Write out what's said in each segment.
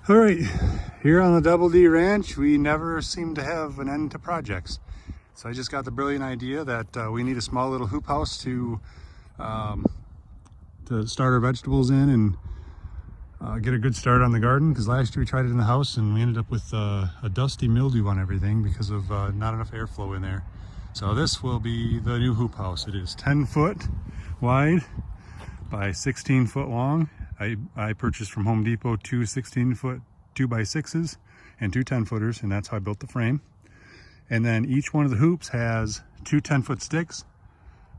All right, here on the Double D Ranch, we never seem to have an end to projects. So I just got the brilliant idea that we need a small little hoop house to start our vegetables in and get a good start on the garden. Because last year we tried it in the house and we ended up with a dusty mildew on everything because of not enough airflow in there. So this will be the new hoop house. It is 10 foot wide by 16 foot long. I purchased from Home Depot two 16-foot 2x6s and two 10-footers, and that's how I built the frame. And then each one of the hoops has two 10-foot sticks,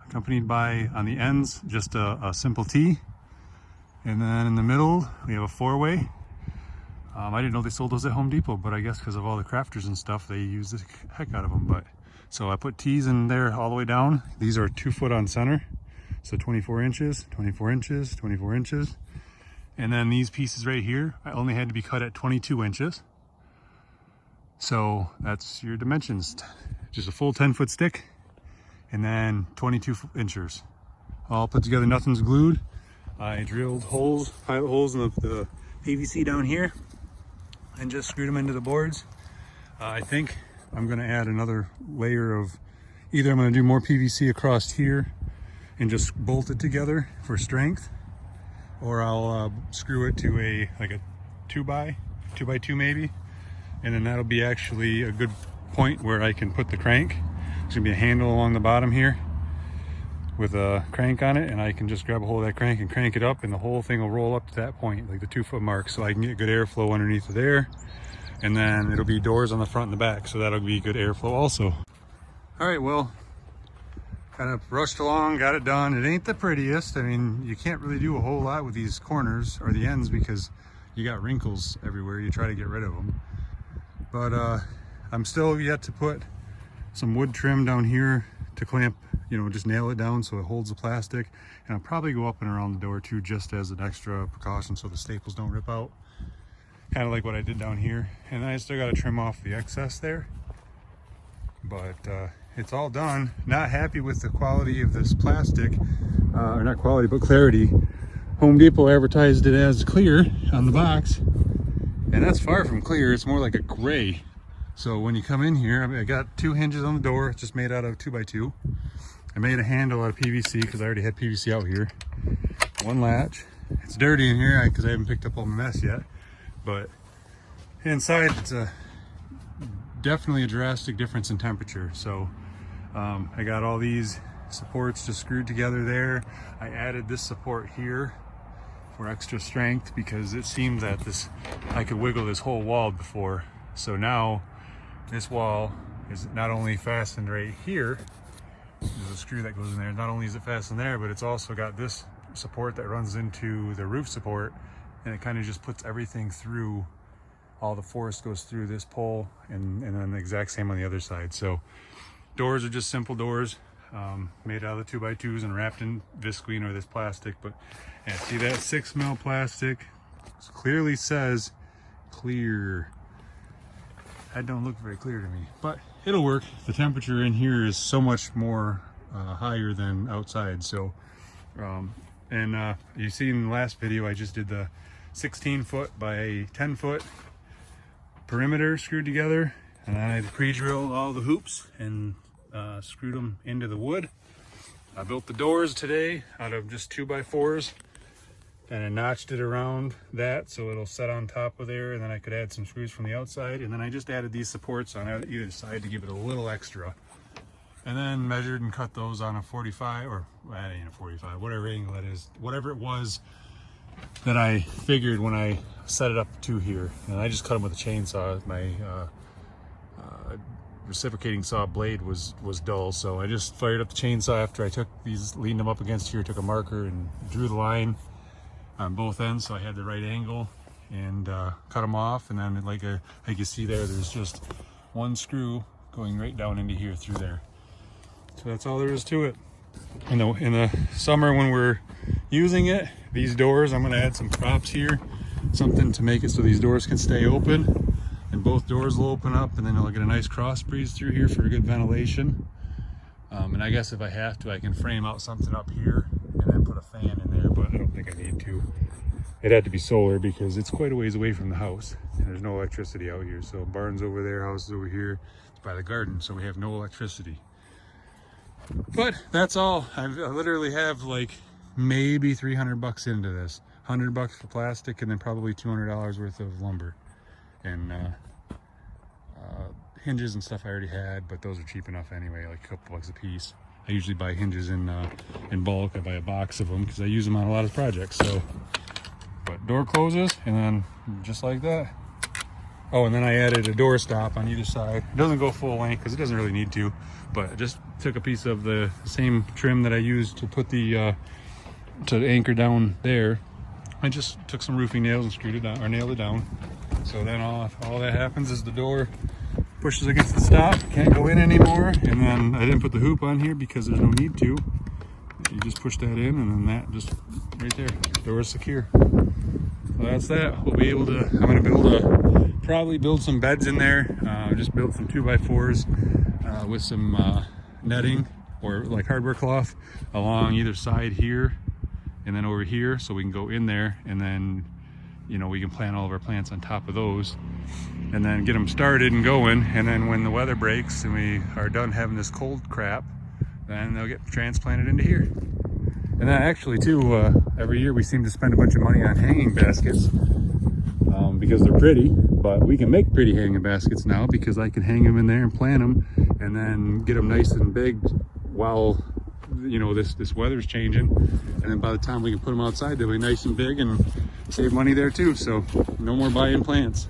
accompanied by, on the ends, just a simple T. And then in the middle, we have a 4-way. I didn't know they sold those at Home Depot, but I guess because of all the crafters and stuff, they use the heck out of them. So I put T's in there all the way down. These are 2 foot on center, so 24 inches, 24 inches, 24 inches. And then these pieces right here, I only had to be cut at 22 inches. So that's your dimensions. Just a full 10-foot stick and then 22 inches. All put together, nothing's glued. I drilled holes, pilot holes in the PVC down here and just screwed them into the boards. I think I'm gonna add another layer of, either I'm gonna do more PVC across here and just bolt it together for strength, or I'll screw it to a 2x2 maybe, and then that'll be actually a good point where I can put the crank. There's gonna be a handle along the bottom here with a crank on it, and I can just grab a hold of that crank and crank it up, and the whole thing will roll up to that point, like the 2 foot mark, so I can get good airflow underneath of there. And then it'll be doors on the front and the back, so that'll be good airflow also. All right, well, kind of rushed along, got it done. It ain't the prettiest. I mean, you can't really do a whole lot with these corners or the ends because you got wrinkles everywhere. You try to get rid of them. But I'm still yet to put some wood trim down here to clamp, just nail it down so it holds the plastic. And I'll probably go up and around the door too, just as an extra precaution so the staples don't rip out. Kind of like what I did down here. And I still got to trim off the excess there. But it's all done. Not happy with the quality of this plastic, or not quality, but clarity. Home Depot advertised it as clear on the box, and that's far from clear. It's more like a gray. So when you come in here, I got 2 hinges on the door. It's just made out of 2x2. I made a handle out of PVC because I already had PVC out here. 1 latch. It's dirty in here because I haven't picked up all the mess yet, but inside it's definitely a drastic difference in temperature. So I got all these supports just screwed together there. I added this support here for extra strength because it seemed that I could wiggle this whole wall before. So now this wall is not only fastened right here, there's a screw that goes in there. Not only is it fastened there, but it's also got this support that runs into the roof support, and it kind of just puts everything through. All the force goes through this pole, and then the exact same on the other side. So doors are just simple doors, made out of the 2x2s and wrapped in visqueen or this plastic. But yeah, see that 6mm plastic? It clearly says clear. That don't look very clear to me, but it'll work. The temperature in here is so much more higher than outside. So, you seen in the last video, I just did the 16-foot by 10-foot perimeter screwed together, and then I pre-drilled all the hoops and screwed them into the wood. I built the doors today out of just 2x4s, and I notched it around that so it'll set on top of there, and then I could add some screws from the outside, and then I just added these supports on either side to give it a little extra, and then measured and cut those on a 45, or that ain't a 45, whatever angle that is, whatever it was that I figured when I set it up to here. And I just cut them with a chainsaw. My reciprocating saw blade was dull, so I just fired up the chainsaw after I took these, leaned them up against here, took a marker and drew the line on both ends so I had the right angle, and cut them off. And then like you see there's just 1 screw going right down into here through there. So that's all there is to it. In the summer when we're using it, these doors, I'm going to add some props here, something to make it so these doors can stay open, and both doors will open up, and then I'll get a nice cross breeze through here for good ventilation. And I guess if I have to, I can frame out something up here and then put a fan in there, but I don't think I need to. it had to be solar because it's quite a ways away from the house and there's no electricity out here. So barn's over there, house is over here, it's by the garden, so we have no electricity. But that's all. I literally have like maybe 300 bucks into this. 100 bucks for plastic and then probably $200 worth of lumber. And hinges and stuff I already had, but those are cheap enough anyway, like a couple bucks a piece. I usually buy hinges in bulk. I buy a box of them because I use them on a lot of projects. So, but door closes and then just like that. Oh, and then I added a door stop on either side. It doesn't go full length because it doesn't really need to, but I just took a piece of the same trim that I used to put the to anchor down there. I just took some roofing nails and screwed it down, or nailed it down. So then all that happens is the door pushes against the stop, can't go in anymore. And then I didn't put the hoop on here because there's no need to. You just push that in and then that just right there, door is secure. So that's that. We'll be able to, I'm gonna probably build some beds in there. Just build some 2x4s with some netting or like hardware cloth along either side here and then over here, so we can go in there and then, you know, we can plant all of our plants on top of those and then get them started and going. And then when the weather breaks and we are done having this cold crap, then they'll get transplanted into here. And then actually too, every year we seem to spend a bunch of money on hanging baskets because they're pretty, but we can make pretty hanging baskets now because I can hang them in there and plant them and then get them nice and big while, you know, this weather's changing. And then by the time we can put them outside, they'll be nice and big and save money there too. So no more buying plants.